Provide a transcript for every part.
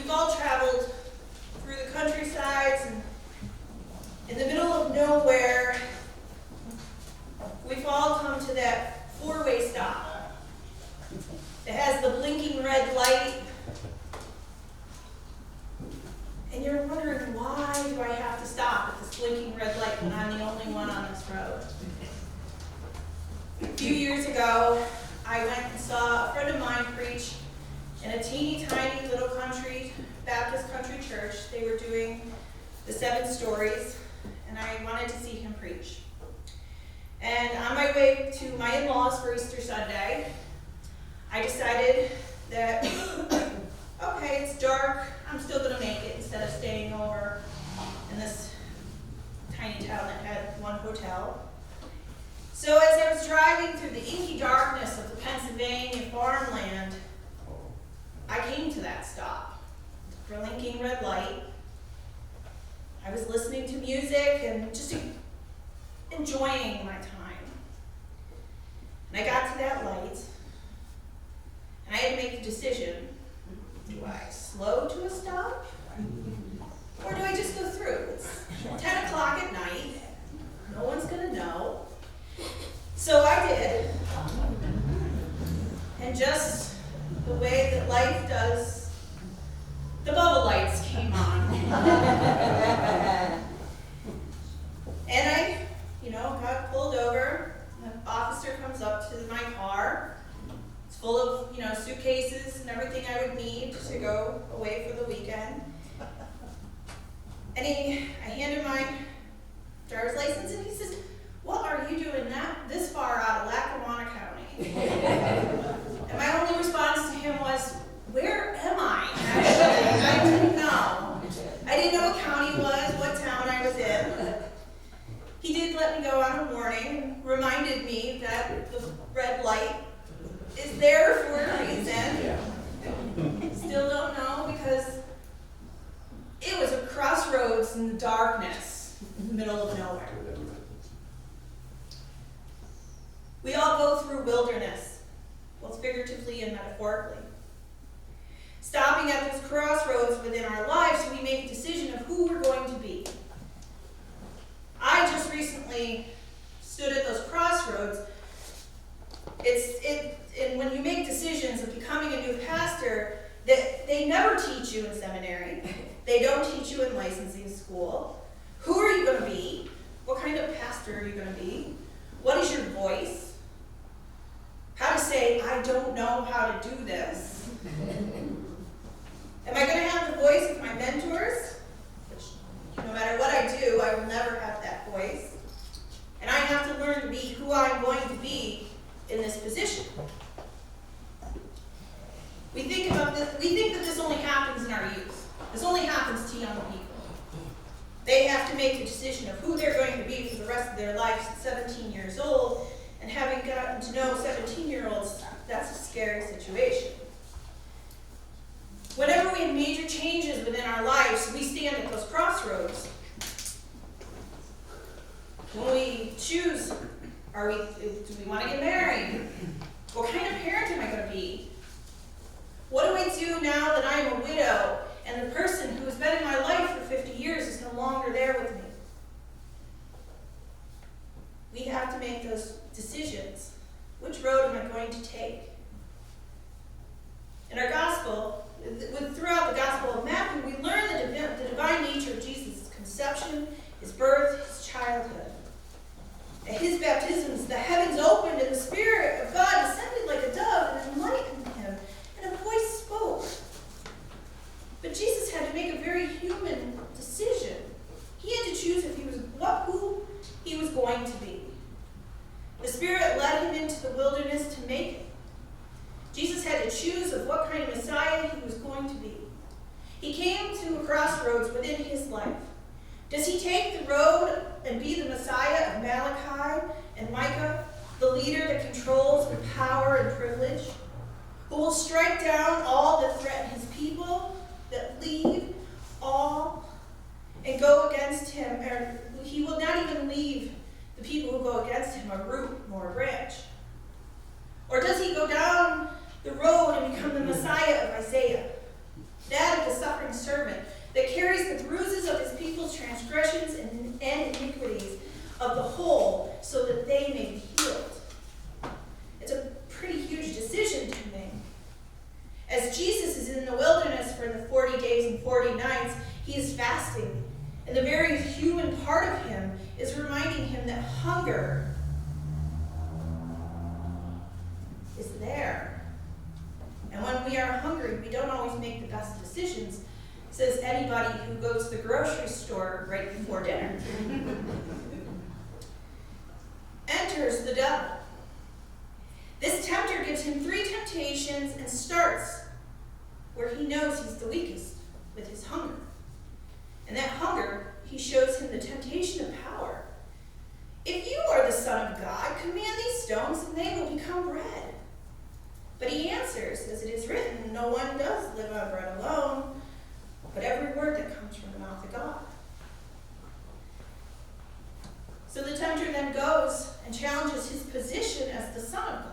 We've all traveled through the countrysides and in the middle of nowhere. We've all come to that four-way stop. It has the blinking red light. And you're wondering, why do I have to stop at this blinking red light when I'm the only one on this road? A few years ago, I went and saw a friend of mine preach in a teeny tiny little Baptist country church. They were doing the 7 stories, and I wanted to see him preach. And on my way to my in-laws for Easter Sunday, I decided that, okay, it's dark, I'm still going to make it instead of staying over in this tiny town that had one hotel. So as I was driving through the inky darkness of the Pennsylvania farmland, I came to that stop, the blinking red light. I was listening to music and just enjoying my time. And I got to that light, and I had to make the decision, do I slow to a stop, or do I just go through? It's 10 o'clock at night, no one's going to know. So I did, and just the way that life does, the bubble lights came on. And I, got pulled over. The officer comes up to my car. It's full of, suitcases and everything I would need to go away for the weekend. And I handed my driver's license, and he says, "What are you doing this far out of Lackawanna County?" And my only response to him was, "Where am I?" Actually, I didn't know. I didn't know what county it was, what town I was in. He did let me go on a warning, reminded me that the red light is there for a reason. Still don't know, because it was a crossroads in the darkness, in the middle of nowhere. We all go through wilderness, both figuratively and metaphorically. Stopping at those crossroads within our lives, we make a decision of who we're going to be. I just recently stood at those crossroads. And when you make decisions of becoming a new pastor, they never teach you in seminary. They don't teach you in licensing school. Who are you going to be? What kind of pastor are you going to be? What is your voice? How to say, "I don't know how to do this." Am I going to have the voice of my mentors? Which, no matter what I do, I will never have that voice. And I have to learn to be who I'm going to be in this position. We think that this only happens in our youth. This only happens to young people. They have to make the decision of who they're going to be for the rest of their lives at 17 years old. And having gotten to know 17-year-olds, that's a scary situation. Whenever we have major changes within our lives, we stand at those crossroads. When we choose, do we want to get married? What kind of parent am I going to be? What do I do now that I'm a widow and the person who has been in my life for 50 years is no longer there with me? We have to make those decisions. Which road am I going to take? In our gospel, throughout the Gospel of Matthew, we learn the divine nature of Jesus' conception, his birth, his childhood. At his baptisms, the heavens opened and the Spirit of God descended like a dove and enlightened him, and a voice spoke. But Jesus had to make a very human decision. He had to choose who he was going to be. The Spirit led him into the wilderness to make it. Jesus had to choose of what kind of Messiah he was going to be. He came to a crossroads within his life. Does he take the road and be the Messiah of Malachi and Micah, the leader that controls with power and privilege, who will strike down all that threaten his people, that leave all and go against him, or he will not even leave the people who go against him a root nor a branch? Or does he go down the road and become the Messiah of Isaiah, that of the suffering As Jesus is in the wilderness for the 40 days and 40 nights, he is fasting. And the very human part of him is reminding him that hunger is there. And when we are hungry, we don't always make the best decisions, says anybody who goes to the grocery store right before dinner. Enters the devil. This tempter gives him 3 temptations and starts where he knows he's the weakest, with his hunger. And that hunger, he shows him the temptation of power. If you are the Son of God, command these stones and they will become bread. But he answers, as it is written, no one does live on bread alone, but every word that comes from the mouth of God. So the tempter then goes and challenges his position as the Son of God.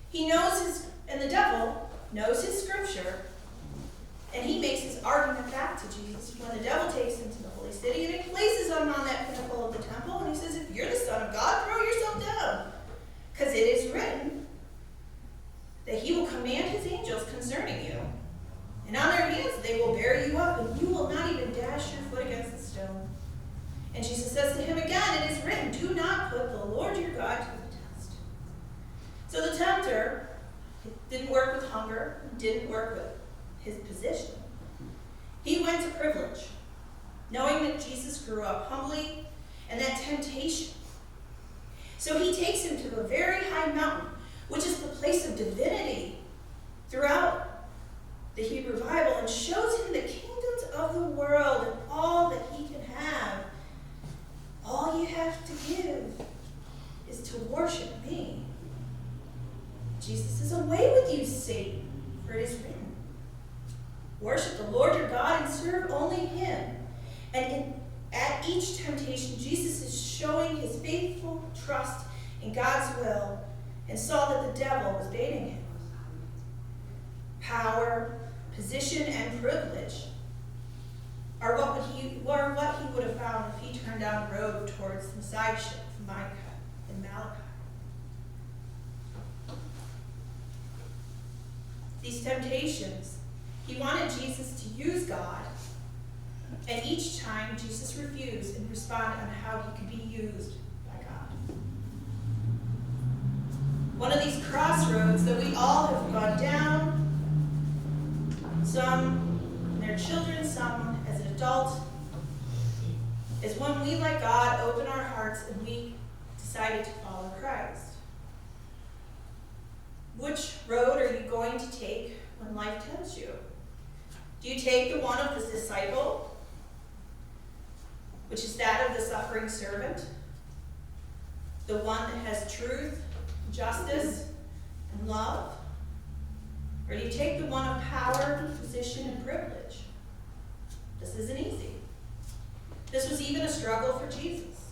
He knows and the devil knows his scripture, and he makes his argument back to Jesus when the devil takes him to the holy city and he places him on that pinnacle of the temple, and he says, if you're the Son of God, throw yourself down, because it is written that he will command his angels concerning you, and on their hands they will bear you up, and you will not even dash your foot against the stone. And Jesus says to him again, it is written, do not put the Lord your God to the test. So the tempter didn't work with hunger, didn't work with his position. He went to privilege, knowing that Jesus grew up humbly and that temptation. So he takes him to a very high mountain, which is the place of divinity throughout the Hebrew Bible, and shows him the kingdoms of the world and all that he can have. All you have to give is to worship me. Jesus says, away with you, Satan, for it is written, worship the Lord your God and serve only him. And at each temptation, Jesus is showing his faithful trust in God's will, and saw that the devil was baiting him. Power, position, and privilege are what he would have found if he turned down the road towards Messiahship, Micah, and Malachi. These temptations, he wanted Jesus to use God, and each time Jesus refused and responded on how he could be used by God. One of these crossroads that we all have gone down, some when they're children, some as an adult, is when we let God open our hearts and we decided to follow Christ. Which road are you going to take when life tempts you? Do you take the one of the disciple, which is that of the suffering servant, the one that has truth, justice, and love? Or do you take the one of power, position, and privilege? This isn't easy. This was even a struggle for Jesus.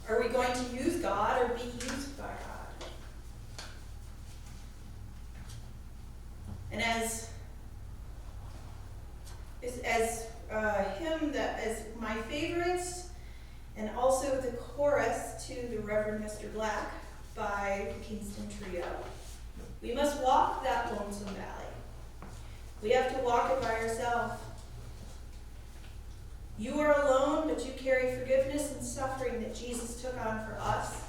Are we going to use God or be used by God? And as hymn that is my favorites, and also the chorus to the Reverend Mr. Black by the Kingston Trio, we must walk that lonesome valley. We have to walk it by ourselves. You are alone, but you carry forgiveness and suffering that Jesus took on for us,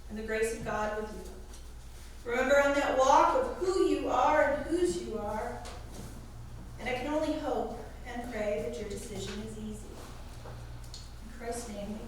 and the grace of God with you. Remember on that walk of who you are and whose you are, and I can only hope and pray that your decision is easy. In Christ's name,